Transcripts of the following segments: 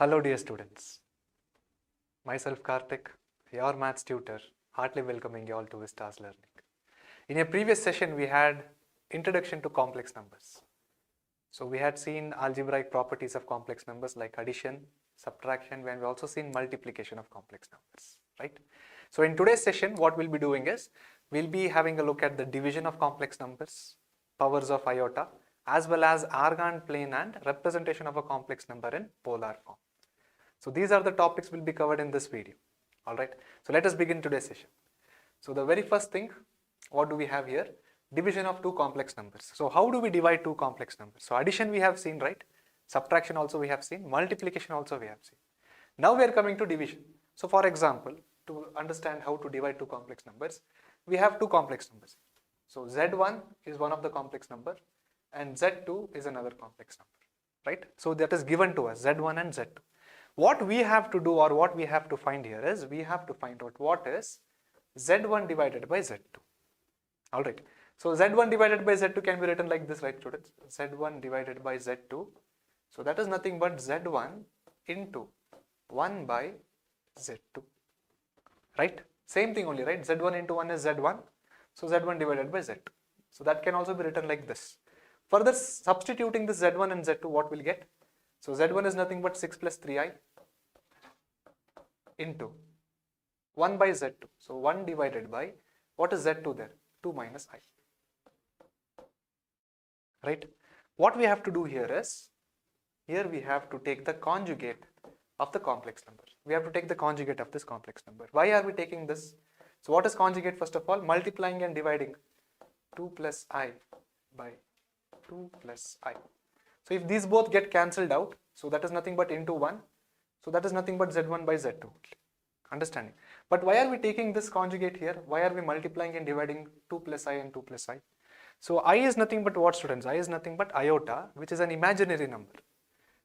Hello dear students, myself Karthik, your maths tutor, heartily welcoming you all to Vista's learning. In a previous session we had introduction to complex numbers. So we had seen algebraic properties of complex numbers like addition, subtraction, and we also seen multiplication of complex numbers, right? So in today's session what we'll be doing is, we'll be having a look at the division of complex numbers, powers of iota, as well as Argan plane and representation of a complex number in polar form. So these are the topics will be covered in this video. Alright, so let us begin today's session. So the very first thing, what do we have here? Division of two complex numbers. So how do we divide two complex numbers? So addition we have seen, right? Subtraction also we have seen, multiplication also we have seen. Now we are coming to division. So for example, to understand how to divide two complex numbers, we have two complex numbers. So Z1 is one of the complex number and Z2 is another complex number, right? So that is given to us, Z1 and Z2. What we have to do or what we have to find here is, we have to find out what is Z1 divided by Z2. Alright, so Z1 divided by Z2 can be written like this, right students? Z1 divided by Z2. So that is nothing but Z1 into 1 by Z2. Right? Same thing only, right? Z1 into 1 is Z1. So Z1 divided by Z2. So that can also be written like this. Further substituting this Z1 and Z2, what we'll get? So Z1 is nothing but 6 plus 3i into 1 by Z2. So 1 divided by, what is Z2 there? 2 minus I. Right? What we have to do here is, here we have to take the conjugate of the complex number. We have to take the conjugate of this complex number. Why are we taking this? So what is conjugate first of all? Multiplying and dividing 2 plus I by 2 plus I. So if these both get cancelled out, so that is nothing but into 1. So that is nothing but Z1 by Z2. Understanding? But why are we taking this conjugate here? Why are we multiplying and dividing 2 plus I and 2 plus I? So I is nothing but what, students? I is nothing but iota, which is an imaginary number.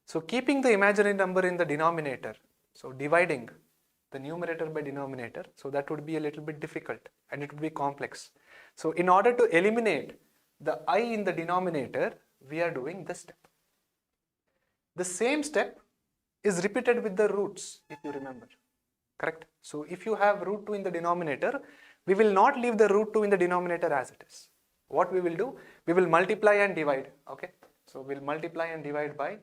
So keeping the imaginary number in the denominator, so dividing the numerator by denominator, so that would be a little bit difficult and it would be complex. So in order to eliminate the I in the denominator, we are doing this step. The same step is repeated with the roots, if you remember, correct? So if you have root 2 in the denominator, we will not leave the root 2 in the denominator as it is. What we will do? We will multiply and divide, okay? So we'll multiply and divide by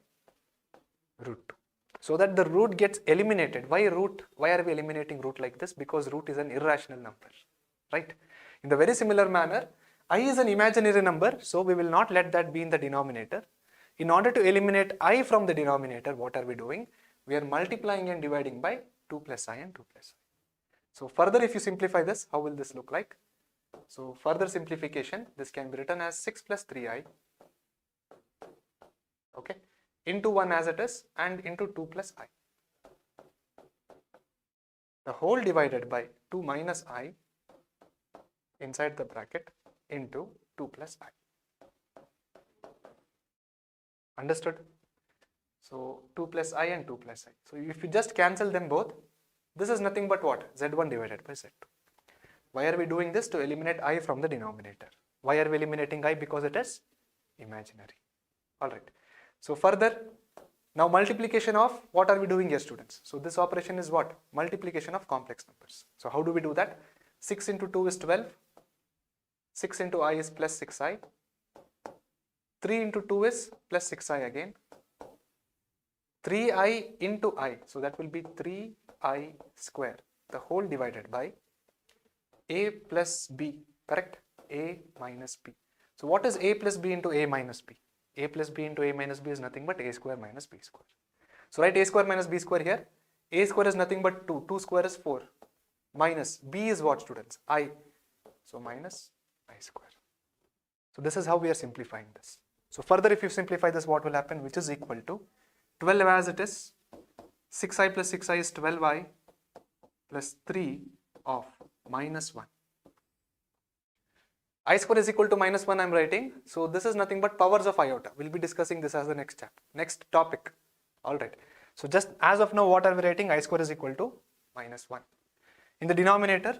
root 2, so that the root gets eliminated. Why root? Why are we eliminating root like this? Because root is an irrational number, right? In the very similar manner, I is an imaginary number, so we will not let that be in the denominator. In order to eliminate I from the denominator, what are we doing? We are multiplying and dividing by 2 plus I and 2 plus I. So further, if you simplify this, how will this look like? So further simplification, this can be written as 6 plus 3i, okay, into 1 as it is and into 2 plus I. The whole divided by 2 minus I inside the bracket into 2 plus I. Understood? So 2 plus I and 2 plus I. So if you just cancel them both, this is nothing but what? Z1 divided by Z2. Why are we doing this? To eliminate I from the denominator. Why are we eliminating I? Because it is imaginary. Alright. So further, now multiplication of, what are we doing here, students? So this operation is what? Multiplication of complex numbers. So how do we do that? 6 into 2 is 12. 6 into I is plus 6i. 3 into 2 is plus 6i again. 3i into I, so that will be 3i square, the whole divided by a plus b, correct? A minus b. So what is a plus b into a minus b? A plus b into a minus b is nothing but a square minus b square. So write a square minus b square here. A square is nothing but 2. 2 square is 4. Minus b is what, students? I. So minus I square. So this is how we are simplifying this. So further, if you simplify this, what will happen? Which is equal to 12 as it is. 6i plus 6i is 12i plus 3 of minus 1. I square is equal to minus 1 I am writing. So this is nothing but powers of iota. We will be discussing this as the next chapter, next topic. Alright. So just as of now, what are we writing? I square is equal to minus 1. In the denominator,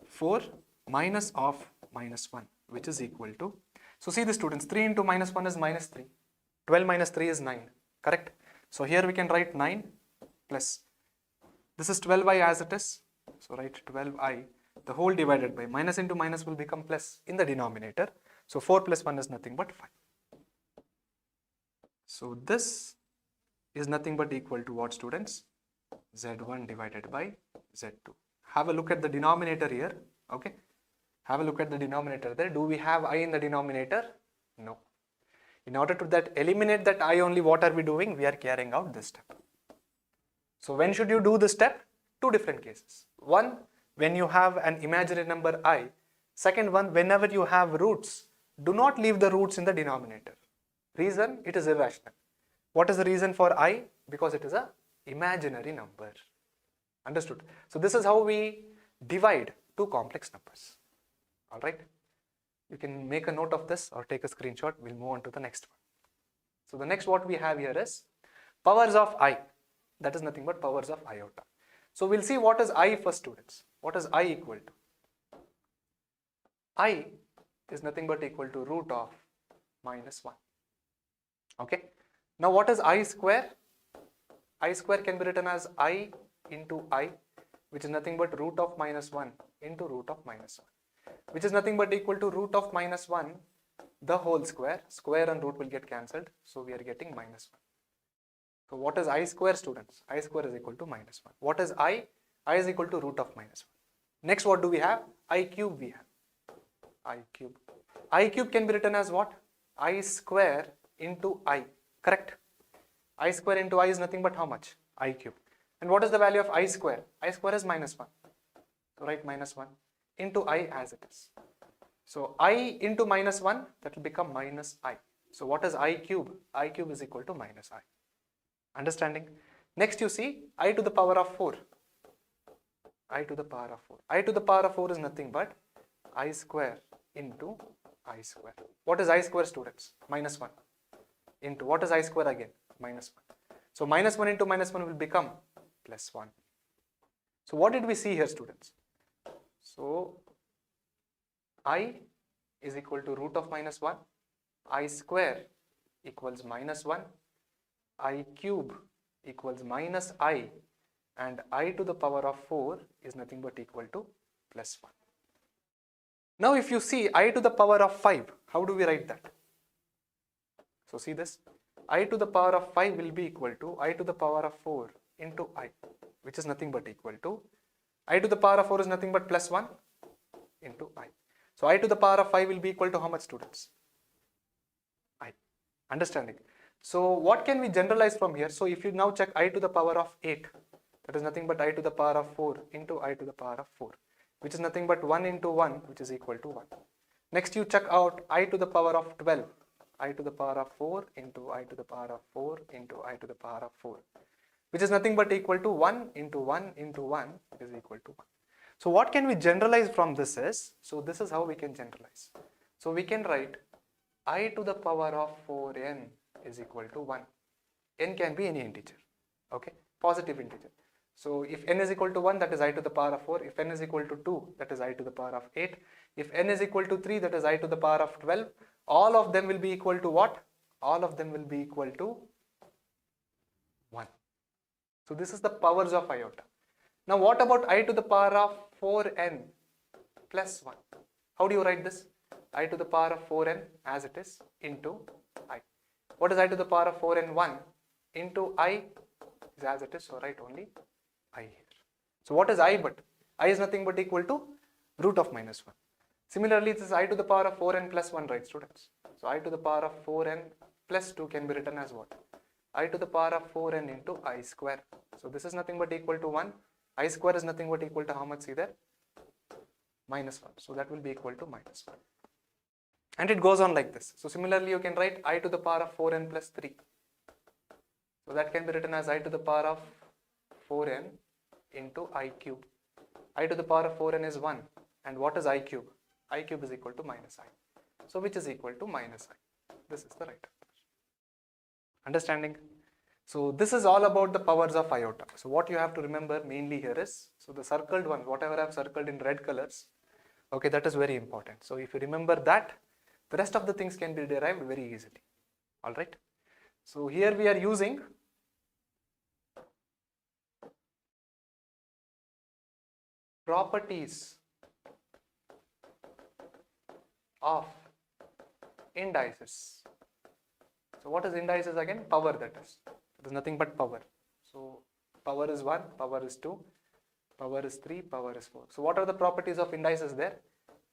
4 minus of minus 1, which is equal to, so see the students, 3 into minus 1 is minus 3. 12 minus 3 is 9, correct? So here we can write 9 plus. This is 12i as it is. So write 12i, the whole divided by minus into minus will become plus in the denominator. So 4 plus 1 is nothing but 5. So this is nothing but equal to what, students? Z1 divided by Z2. Have a look at the denominator here. Okay. Have a look at the denominator there. Do we have I in the denominator? No. In order to eliminate that I only, what are we doing? We are carrying out this step. So when should you do this step? Two different cases. One, when you have an imaginary number I. Second one, whenever you have roots, do not leave the roots in the denominator. Reason, it is irrational. What is the reason for I? Because it is an imaginary number. Understood? So this is how we divide two complex numbers. Alright? You can make a note of this or take a screenshot. We'll move on to the next one. So the next what we have here is powers of I. That is nothing but powers of iota. So we'll see what is I first, students. What is I equal to? I is nothing but equal to root of minus 1. Okay. Now what is I square? I square can be written as I into I, which is nothing but root of minus 1 into root of minus 1, which is nothing but equal to root of minus 1 the whole square. Square and root will get cancelled. So we are getting minus 1. So what is I square, students? I square is equal to minus 1. What is I? I is equal to root of minus 1. Next what do we have? I cube we have. I cube. I cube can be written as what? I square into I. Correct? I square into I is nothing but how much? I cube. And what is the value of I square? I square is minus 1. So write minus 1 into I as it is. So I into minus 1, that will become minus I. So what is I cube? I cube is equal to minus I. Understanding? Next you see I to the power of 4. I to the power of 4. I to the power of 4 is nothing but I square into I square. What is I square, students? Minus 1 into what is I square again? Minus 1. So minus 1 into minus 1 will become plus 1. So what did we see here, students? So I is equal to root of minus 1. I square equals minus 1. I cube equals minus I, and I to the power of 4 is nothing but equal to plus 1. Now if you see I to the power of 5, how do we write that? So see this, I to the power of 5 will be equal to I to the power of 4 into I, which is nothing but equal to I to the power of 4 is nothing but plus 1 into I. So I to the power of 5 will be equal to how much, students? I. Understanding? So what can we generalize from here? So if you now check I to the power of 8, that is nothing but I to the power of 4 into I to the power of 4, which is nothing but 1 into 1, which is equal to 1. Next you check out I to the power of 12, I to the power of 4 into I to the power of 4 into I to the power of 4, which is nothing but equal to 1 into 1 into 1 is equal to 1. So what can we generalize from this is, so this is how we can generalize. So we can write I to the power of 4n is equal to 1. N can be any integer, okay, positive integer. So if n is equal to 1, that is I to the power of 4. If n is equal to 2, that is I to the power of 8. If n is equal to 3, that is I to the power of 12. All of them will be equal to what? All of them will be equal to 1. So this is the powers of iota. Now what about I to the power of 4n plus 1? How do you write this? I to the power of 4n as it is into I. What is I to the power of 4n? 1 into I is as it is, so write only I here. So what is I but? I is nothing but equal to root of minus 1. Similarly, this is I to the power of 4n plus 1, right, students? So I to the power of 4n plus 2 can be written as what? I to the power of 4n into I square. So this is nothing but equal to 1. I square is nothing but equal to how much, see there? Minus 1. So that will be equal to minus 1. And it goes on like this. So similarly, you can write I to the power of 4n plus 3. So that can be written as I to the power of 4n into I cube. I to the power of 4n is 1. And what is I cube? I cube is equal to minus I. So which is equal to minus I. This is the right answer. Understanding? So this is all about the powers of iota. So what you have to remember mainly here is, so the circled one, whatever I have circled in red colors, okay, that is very important. So if you remember that, the rest of the things can be derived very easily. Alright. So here we are using properties of indices. So what is indices again? Power, that is. It is nothing but power. So power is 1, power is 2, power is 3, power is 4. So what are the properties of indices there?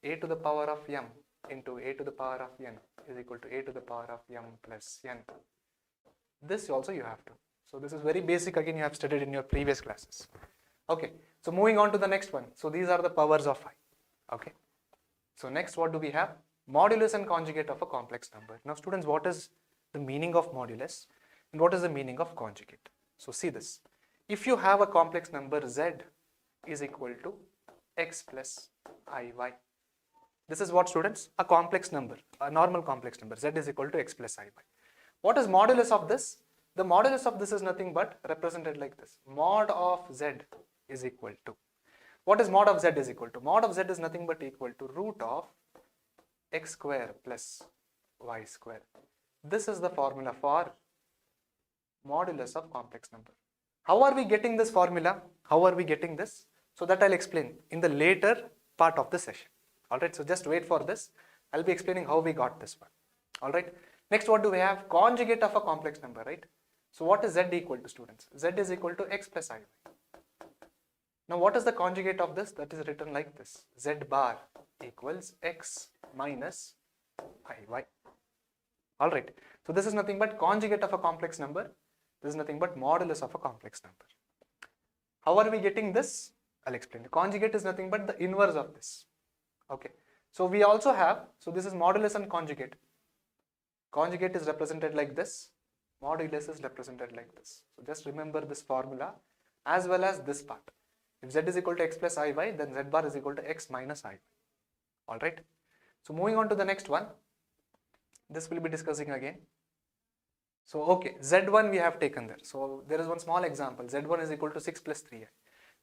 A to the power of m into a to the power of n is equal to a to the power of m plus n. This also you have to. So this is very basic, again you have studied in your previous classes. Okay, so moving on to the next one. So these are the powers of I. Okay. So next what do we have? Modulus and conjugate of a complex number. Now students, what is the meaning of modulus and what is the meaning of conjugate? So see this. If you have a complex number z is equal to x plus iy. This is what, students? A complex number, a normal complex number. Z is equal to x plus iy. What is modulus of this? The modulus of this is nothing but represented like this. Mod of z is equal to. What is mod of z is equal to? Mod of z is nothing but equal to root of x square plus y square. This is the formula for modulus of complex number. How are we getting this formula? How are we getting this? So that I'll explain in the later part of the session. Alright, so just wait for this. I'll be explaining how we got this one. Alright, next what do we have? Conjugate of a complex number, right? So what is z equal to, students? Z is equal to x plus iy. Now what is the conjugate of this? That is written like this. Z bar equals x minus iy. Alright, so this is nothing but conjugate of a complex number. This is nothing but modulus of a complex number. How are we getting this? I'll explain. The conjugate is nothing but the inverse of this. Okay, so we also have, so this is modulus and conjugate. Conjugate is represented like this. Modulus is represented like this. So just remember this formula as well as this part. If z is equal to x plus iy, then z bar is equal to x minus iy. Alright. So moving on to the next one. This we'll be discussing again. So okay, z1 we have taken there. So there is one small example. Z1 is equal to 6 plus 3i.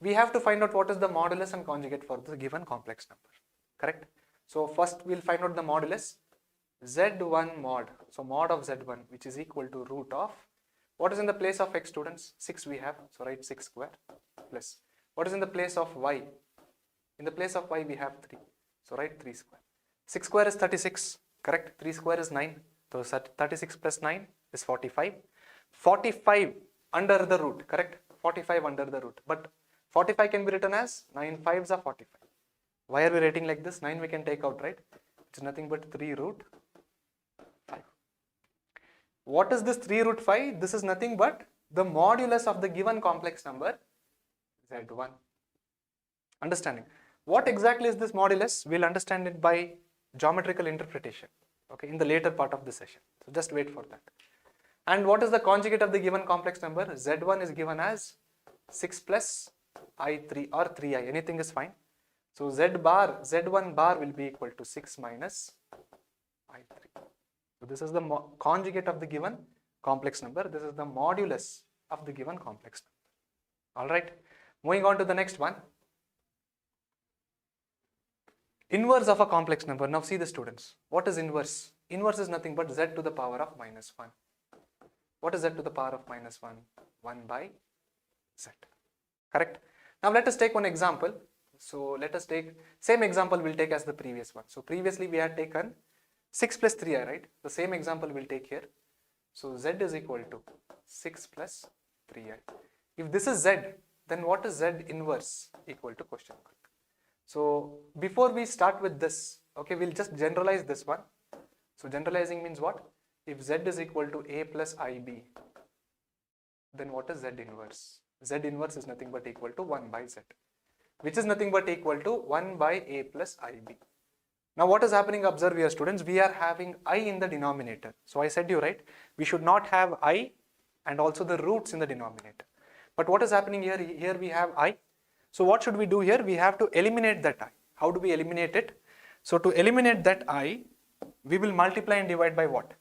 We have to find out what is the modulus and conjugate for the given complex number. Correct? So first we'll find out the modulus. Z1 mod. So mod of Z1, which is equal to root of, what is in the place of x, students? 6 we have. So write 6 square plus. What is in the place of y? In the place of y we have 3. So write 3 square. 6 square is 36. Correct? 3 square is 9. So 36 plus 9 is 45. 45 under the root. Correct? 45 under the root. But 45 can be written as 9 5s are 45. Why are we writing like this? 9 we can take out, right? It's nothing but 3 root 5. What is this 3 root 5? This is nothing but the modulus of the given complex number Z1. Understanding. What exactly is this modulus? We'll understand it by geometrical interpretation. Okay, in the later part of the session. So just wait for that. And what is the conjugate of the given complex number? Z1 is given as 6 plus I3 or 3i. Anything is fine. So Z1 bar will be equal to 6 minus I3. So this is the conjugate of the given complex number. This is the modulus of the given complex number. Alright. Moving on to the next one. Inverse of a complex number. Now see the students. What is inverse? Inverse is nothing but z to the power of minus 1. What is z to the power of minus 1? 1 by z. Correct? Now let us take one example. So let us take, same example we'll take as the previous one. So previously we had taken 6 plus 3i, right? The same example we'll take here. So z is equal to 6 plus 3i. If this is z, then what is z inverse equal to question mark? So before we start with this, okay, we'll just generalize this one. So generalizing means what? If z is equal to a plus ib, then what is z inverse? Z inverse is nothing but equal to 1 by z, which is nothing but equal to 1 by a plus ib. Now what is happening? Observe here, students. We are having I in the denominator. So I said you, right? We should not have I and also the roots in the denominator. But what is happening here? Here we have I. So what should we do here? We have to eliminate that I. How do we eliminate it? So to eliminate that I, we will multiply and divide by what?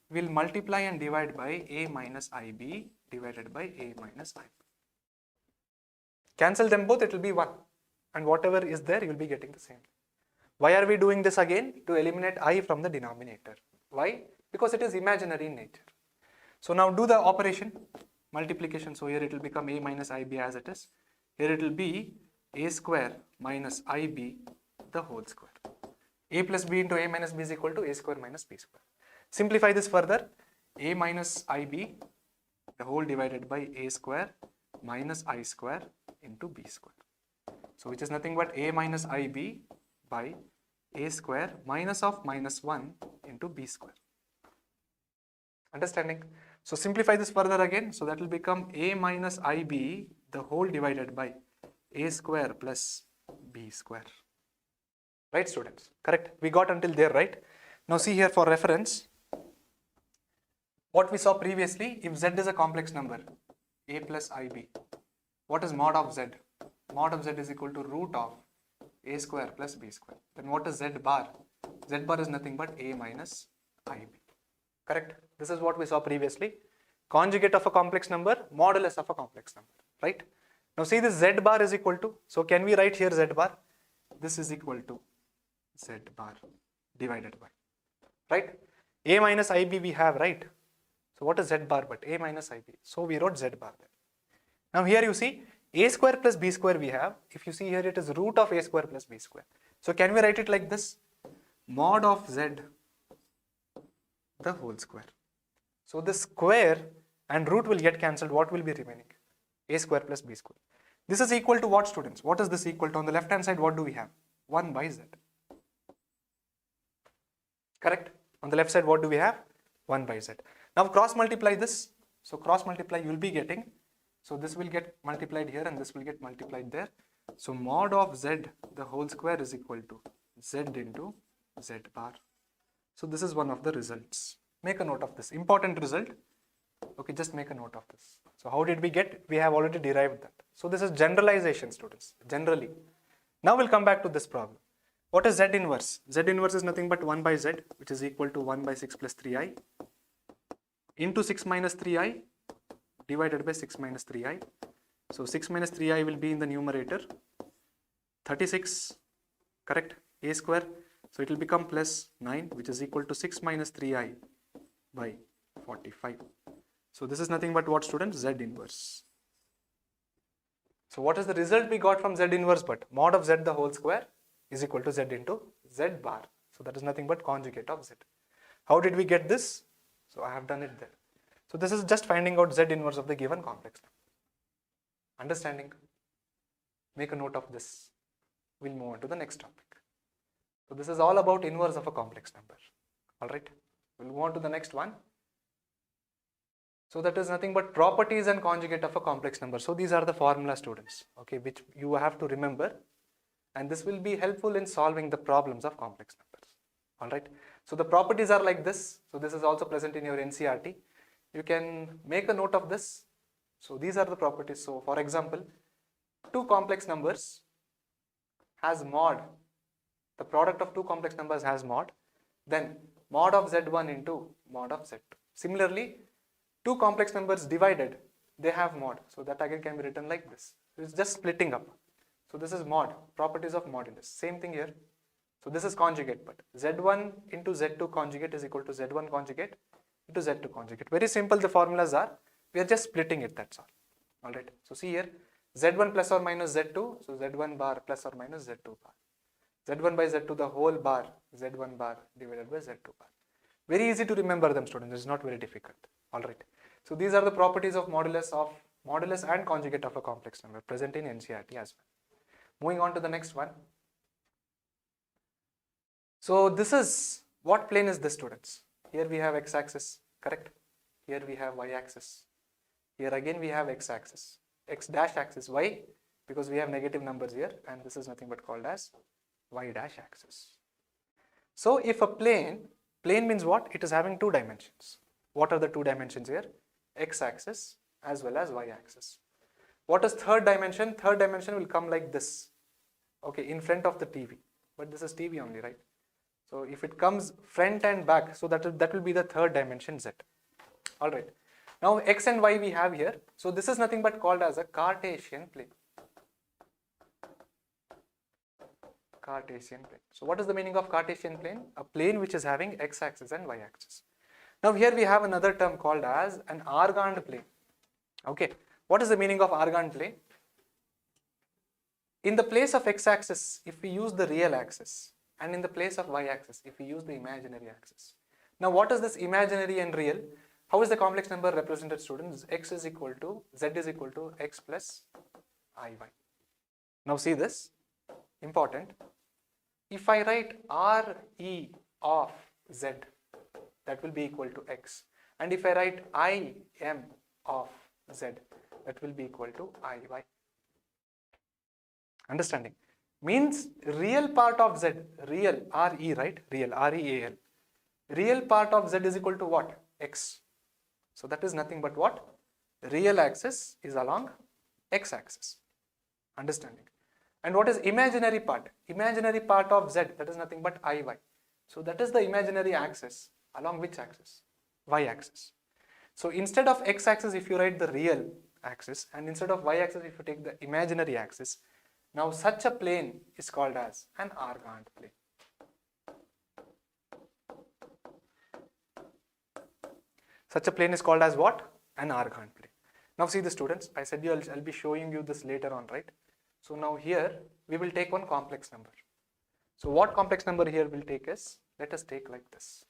We will multiply and divide by a minus ib divided by a minus ib. Cancel them both, it will be 1. And whatever is there, you will be getting the same. Why are we doing this again? To eliminate I from the denominator. Why? Because it is imaginary in nature. So now do the operation, multiplication. So here it will become a minus ib as it is. Here it will be a square minus ib the whole square. A plus b into a minus b is equal to a square minus b square. Simplify this further. A minus ib the whole divided by a square minus I square into b square. So which is nothing but a minus ib by a square minus of minus 1 into b square. Understanding? So simplify this further again. So that will become a minus ib the whole divided by a square plus b square. Right, students? Correct? We got until there, right? Now see here for reference. What we saw previously, if z is a complex number, a plus ib, what is mod of z? Mod of z is equal to root of a square plus b square. Then what is z bar? Z bar is nothing but a minus ib. Correct? This is what we saw previously. Conjugate of a complex number, modulus of a complex number. Right? Now see this z bar is equal to, so can we write here z bar? This is equal to z bar divided by, right? A minus ib we have, right? So what is z bar but a minus ib? So we wrote z bar there. Now here you see a square plus b square we have. If you see here it is root of a square plus b square. So can we write it like this? Mod of z the whole square. So this square and root will get cancelled. What will be remaining? A square plus b square. This is equal to what, students? What is this equal to? On the left hand side what do we have? 1 by z. Correct? On the left side what do we have? 1 by z. Now cross multiply this. So cross multiply you will be getting. So this will get multiplied here and this will get multiplied there. So mod of z the whole square is equal to z into z bar. So this is one of the results. Make a note of this. Important result. Okay, just make a note of this. So how did we get? We have already derived that. So this is generalization, students. Generally. Now we'll come back to this problem. What is z inverse? Z inverse is nothing but 1 by z, which is equal to 1 by 6 plus 3i into 6 minus 3i divided by 6 minus 3i. So 6 minus 3i will be in the numerator. 36, correct? A square. So it will become plus 9, which is equal to 6 minus 3i by 45. So this is nothing but what, students? Z inverse. So what is the result we got from z inverse but? Mod of z the whole square is equal to z into z bar. So that is nothing but conjugate of z. How did we get this? So I have done it there. So this is just finding out z inverse of the given complex number. Understanding? Make a note of this. We'll move on to the next topic. So this is all about inverse of a complex number. Alright, we'll move on to the next one. So that is nothing but properties and conjugate of a complex number. So these are the formula, students, okay, which you have to remember, and this will be helpful in solving the problems of complex numbers. Alright, so the properties are like this. So this is also present in your NCERT. You can make a note of this. So these are the properties. So for example, two complex numbers has mod. The product of two complex numbers has mod. Then mod of z1 into mod of z2. Similarly, two complex numbers divided, they have mod. So that again can be written like this. It's just splitting up. So this is mod, properties of modulus. Same thing here. So this is conjugate, but z1 into z2 conjugate is equal to z1 conjugate into z2 conjugate. Very simple the formulas are. We are just splitting it, that's all. Alright. So see here, z1 plus or minus z2. So z1 bar plus or minus z2 bar. z1 by z2 the whole bar, z1 bar divided by z2 bar. Very easy to remember them, students. It's not very difficult. Alright. So these are the properties of modulus and conjugate of a complex number present in NCERT as well. Moving on to the next one. So this is, what plane is this, students? Here we have x-axis, correct? Here we have y-axis. Here again we have x-axis, x dash axis, y, because we have negative numbers here, and this is nothing but called as y dash axis. So if a plane means what? It is having two dimensions. What are the two dimensions here? X-axis as well as y-axis. What is third dimension? Third dimension will come like this, okay, in front of the TV. But this is TV only, right? So if it comes front and back, so that will be the third dimension z. Alright. Now x and y we have here. So this is nothing but called as a Cartesian plane. Cartesian plane. So what is the meaning of Cartesian plane? A plane which is having x-axis and y-axis. Now here we have another term called as an Argand plane. Okay. What is the meaning of Argand plane? In the place of x-axis, if we use the real axis, and in the place of y-axis, if we use the imaginary axis. Now what is this imaginary and real? How is the complex number represented, students? X is equal to, z is equal to x plus iy. Now see this, important. If I write Re of z, that will be equal to x. And if I write Im of z, that will be equal to iy. Understanding? Means real part of z, real, Re, right? Real, Real. Real part of z is equal to what? X. So that is nothing but what? Real axis is along x-axis. Understanding? And what is imaginary part? Imaginary part of z, that is nothing but iy. So that is the imaginary axis. Along which axis? Y-axis. So instead of x-axis, if you write the real axis, and instead of y-axis, if you take the imaginary axis, now such a plane is called as an Argand plane. Such a plane is called as what? An Argand plane. Now see the students, I said I'll be showing you this later on, right? So now here we will take one complex number. So what complex number here we'll take is, let us take like this.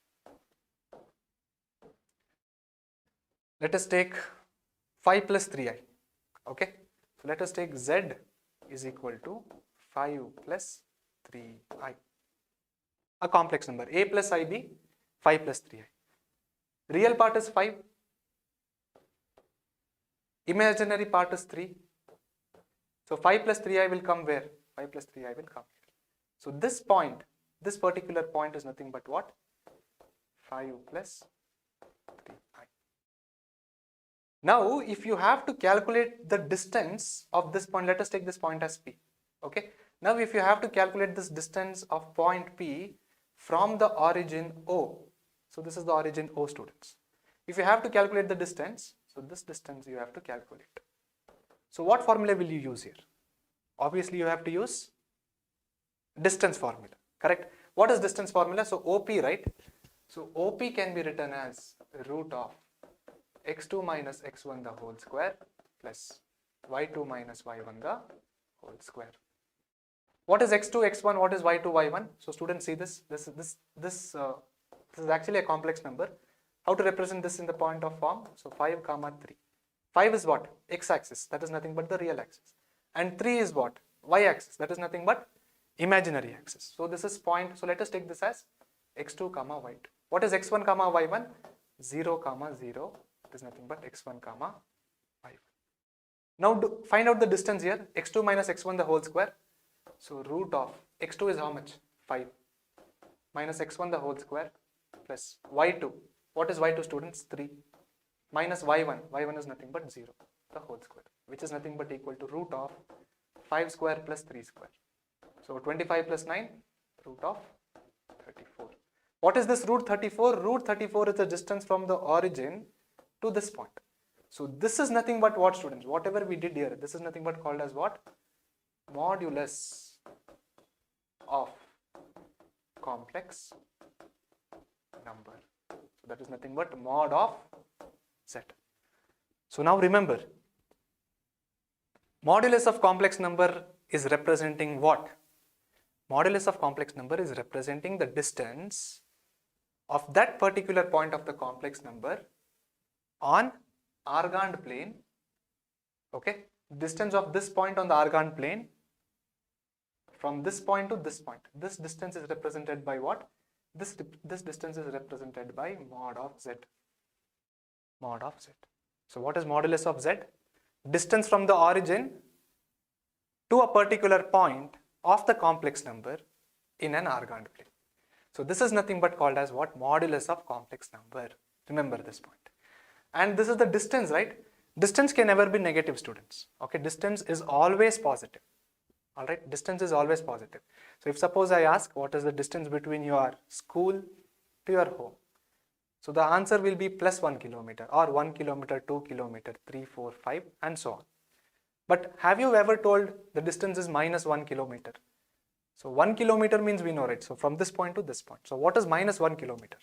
Let us take 5 plus 3i. Okay. So let us take z is equal to 5 plus 3i. A complex number. A plus ib, 5 plus 3i. Real part is 5. Imaginary part is 3. So 5 plus 3i will come where? 5 plus 3i will come here. So this point, this particular point is nothing but what? 5 plus 3i. Now if you have to calculate the distance of this point, let us take this point as P. Okay. Now if you have to calculate this distance of point P from the origin O. So this is the origin O, students. If you have to calculate the distance, so this distance you have to calculate. So what formula will you use here? Obviously you have to use distance formula, correct? What is distance formula? So OP, right? So OP can be written as root of x2 minus x1 the whole square plus y2 minus y1 the whole square. What is x2 x1? What is y2 y1? So students, see this. This is actually a complex number. How to represent this in the point of form? So 5 comma 3. 5 is what? X-axis. That is nothing but the real axis. And 3 is what? Y-axis. That is nothing but imaginary axis. So this is point. So let us take this as x2 comma y2. What is x1 comma y1? 0 comma 0. It is nothing but x1 comma y1. Now find out the distance here. x2 minus x1 the whole square. So root of x2 is how much? 5 minus x1 the whole square plus y2. What is y2, students? 3 minus y1. y1 is nothing but 0 the whole square, which is nothing but equal to root of 5 square plus 3 square. So 25 plus 9, root of 34. What is this root 34? Root 34 is the distance from the origin to this point. So this is nothing but what, students? Whatever we did here, this is nothing but called as what? Modulus of complex number. So that is nothing but mod of z. So now remember, modulus of complex number is representing what? Modulus of complex number is representing the distance of that particular point of the complex number on Argand plane. Okay, distance of this point on the Argand plane from this point to this point. This distance is represented by what? This distance is represented by mod of z. Mod of z. So what is modulus of z? Distance from the origin to a particular point of the complex number in an Argand plane. So this is nothing but called as what? Modulus of complex number. Remember this point. And this is the distance, right? Distance can never be negative, students. Okay, distance is always positive. All right, distance is always positive. So if suppose I ask what is the distance between your school to your home, so the answer will be plus 1 kilometer or 1 kilometer, 2 kilometer, 3, 4, 5 and so on. But have you ever told the distance is minus 1 kilometer? So 1 kilometer means we know, right? So from this point to this point. So what is minus 1 kilometer?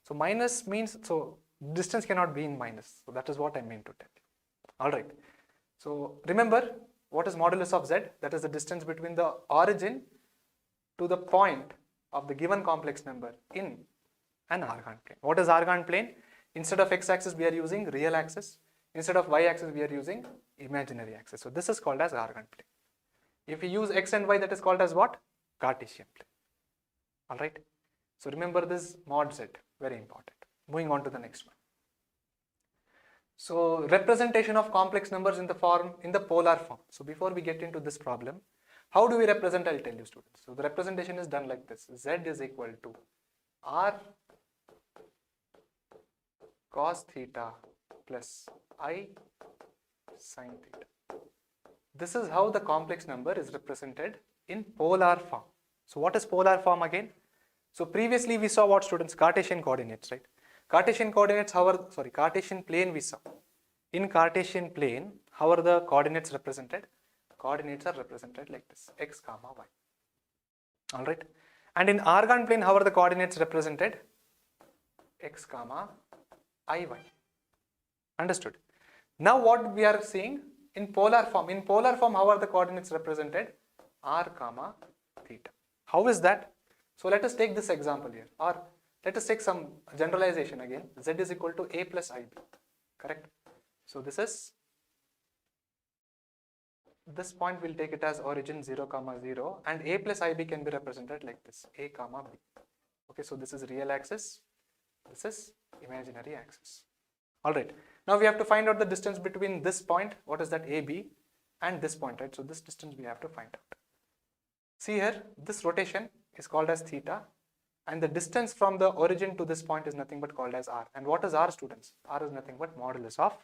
So minus means, so distance cannot be in minus. So that is what I mean to tell you. All right. So remember, What is modulus of z? That is the distance between the origin to the point of the given complex number in an Argan plane. What is Argan plane? Instead of x-axis we are using real axis. Instead of y-axis we are using imaginary axis. So this is called as Argan plane. If we use x and y, that is called as what? Cartesian plane. Alright. So remember this mod z, very important. Moving on to the next one. So representation of complex numbers in the polar form. So before we get into this problem, how do we represent? I'll tell you, students. So the representation is done like this. Z is equal to r cos theta plus I sin theta. This is how the complex number is represented in polar form. So what is polar form again? So previously we saw what, students? Cartesian coordinates, right? Cartesian coordinates, Cartesian plane we saw. In Cartesian plane, how are the coordinates represented? Coordinates are represented like this, x comma y. Alright. And in Argan plane, how are the coordinates represented? X comma iy. Understood? Now what we are seeing in polar form. In polar form, how are the coordinates represented? R comma theta. How is that? So let us take this example here, or let us take some generalization again. Z is equal to a plus ib, correct? So this point we'll take it as origin 0 comma 0, and a plus ib can be represented like this, a comma b. Okay, so this is real axis, this is imaginary axis. Alright, now we have to find out the distance between this point, what is that, ab, and this point, right? So this distance we have to find out. See here, this rotation is called as theta, and the distance from the origin to this point is nothing but called as r. And what is r, students? R is nothing but modulus of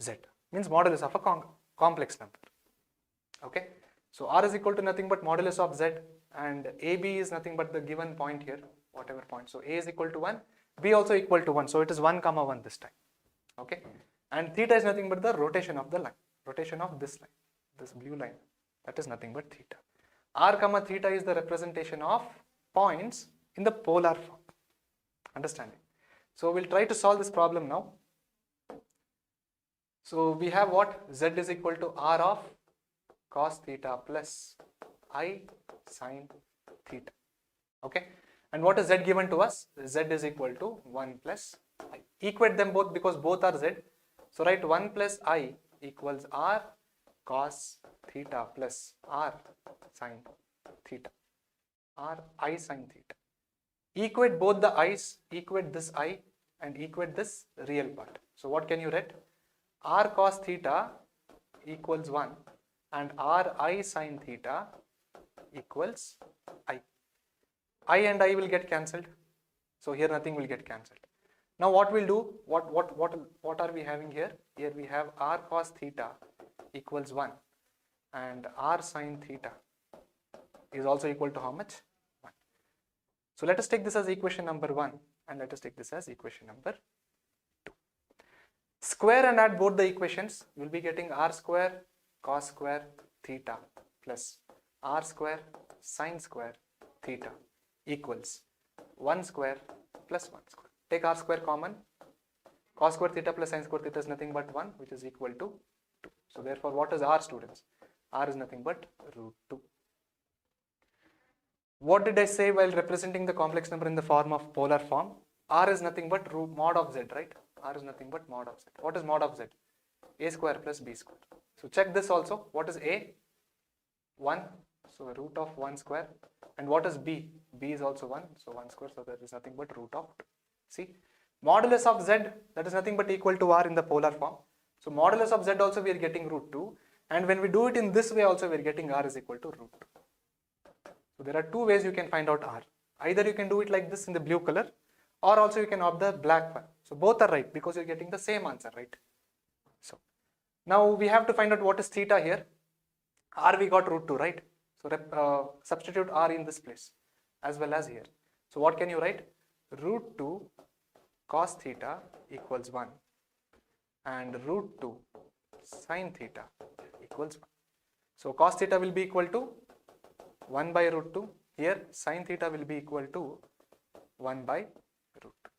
z, means modulus of a complex number. Okay, so r is equal to nothing but modulus of z, and ab is nothing but the given point here, whatever point. So a is equal to 1, b also equal to 1, so it is 1 comma 1 this time. Okay, and theta is nothing but the rotation of the line, rotation of this line, this blue line, that is nothing but theta. R comma theta is the representation of points in the polar form. Understanding? So we'll try to solve this problem now. So we have what? Z is equal to r of cos theta plus I sin theta. Okay, and what is z given to us? Z is equal to 1 plus I. Equate them both because both are z. So write 1 plus I equals r cos theta plus r sin theta, r I sin theta. Equate both the i's, equate this I and equate this real part. So what can you write? R cos theta equals 1 and r I sin theta equals I. I and I will get cancelled. So here nothing will get cancelled. Now what we'll do, what are we having here? Here we have r cos theta equals 1 and r sin theta is also equal to how much? 1. So let us take this as equation number 1 and let us take this as equation number 2. Square and add both the equations, you will be getting r square cos square theta plus r square sin square theta equals 1 square plus 1 square. Take r square common. Cos square theta plus sin square theta is nothing but 1, which is equal to 2. So therefore what is r, students? R is nothing but root 2. What did I say while representing the complex number in the form of polar form? R is nothing but root mod of z, right? R is nothing but mod of z. What is mod of z? A square plus b square. So check this also. What is a? 1. So root of 1 square. And what is b? B is also 1. So 1 square. So there is nothing but root of 2. See? Modulus of z, that is nothing but equal to r in the polar form. So modulus of z also we are getting root 2. And when we do it in this way also we are getting r is equal to root 2. So there are two ways you can find out r. Either you can do it like this in the blue color, or also you can opt the black one. So both are right because you're getting the same answer, right? So now we have to find out what is theta here. R we got root 2, right? So substitute r in this place as well as here. So what can you write? Root 2 cos theta equals 1 and root 2 sin theta equals 1. So cos theta will be equal to 1 by root 2. Here sin theta will be equal to 1 by root 2.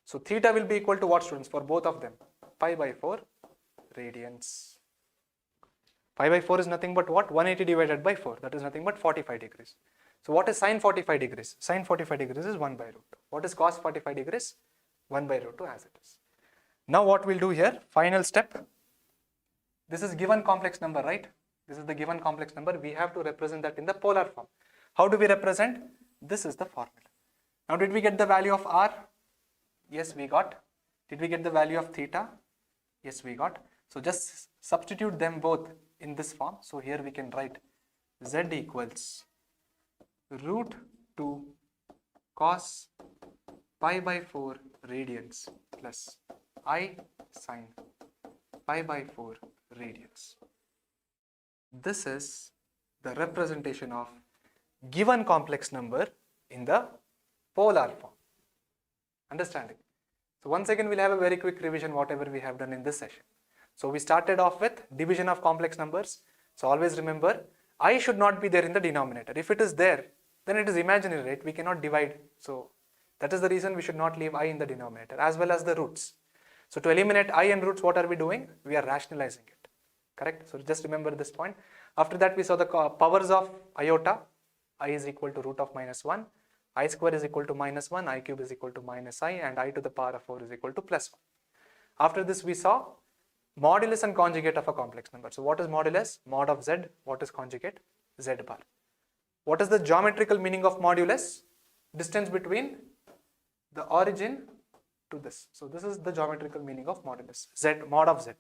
So theta will be equal to what, students, for both of them? Pi by 4 radians. Pi by 4 is nothing but what? 180 divided by 4. That is nothing but 45 degrees. So what is sine 45 degrees? Sine 45 degrees is 1 by root 2. What is cos 45 degrees? 1 by root 2 as it is. Now what we'll do here, final step. This is given complex number, right? This is the given complex number. We have to represent that in the polar form. How do we represent? This is the formula. Now did we get the value of r? Yes, we got. Did we get the value of theta? Yes, we got. So just substitute them both in this form. So here we can write z equals root 2 cos pi by 4 radians plus I sine pi by 4 radians. This is the representation of given complex number in the polar form. Understanding? So once again we'll have a very quick revision whatever we have done in this session. So we started off with division of complex numbers. So always remember I should not be there in the denominator. If it is there, then it is imaginary, right? We cannot divide. So that is the reason we should not leave I in the denominator as well as the roots. So to eliminate I and roots, what are we doing? We are rationalizing it. Correct? So just remember this point. After that we saw the powers of iota. I is equal to root of minus 1. I square is equal to minus 1. I cube is equal to minus I. And I to the power of 4 is equal to plus 1. After this we saw modulus and conjugate of a complex number. So what is modulus? Mod of z. What is conjugate? Z bar. What is the geometrical meaning of modulus? Distance between the origin to this. So this is the geometrical meaning of modulus. Z, mod of z.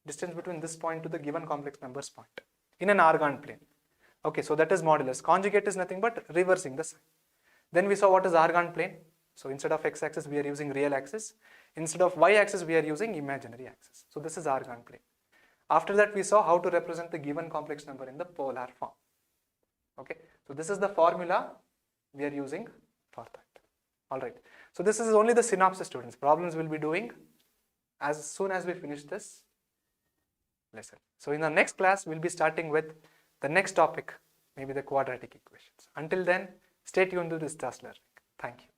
Distance between this point to the given complex numbers point in an Argan plane. Okay, so that is modulus. Conjugate is nothing but reversing the sign. Then we saw what is Argan plane. So instead of x-axis we are using real axis. Instead of y-axis we are using imaginary axis. So this is Argan plane. After that we saw how to represent the given complex number in the polar form. Okay, so this is the formula we are using for that. Alright, so this is only the synopsis, students. Problems we'll be doing as soon as we finish this lesson. So in the next class we'll be starting with the next topic, maybe the quadratic equations. Until then, stay tuned to this Vista Learning. Thank you.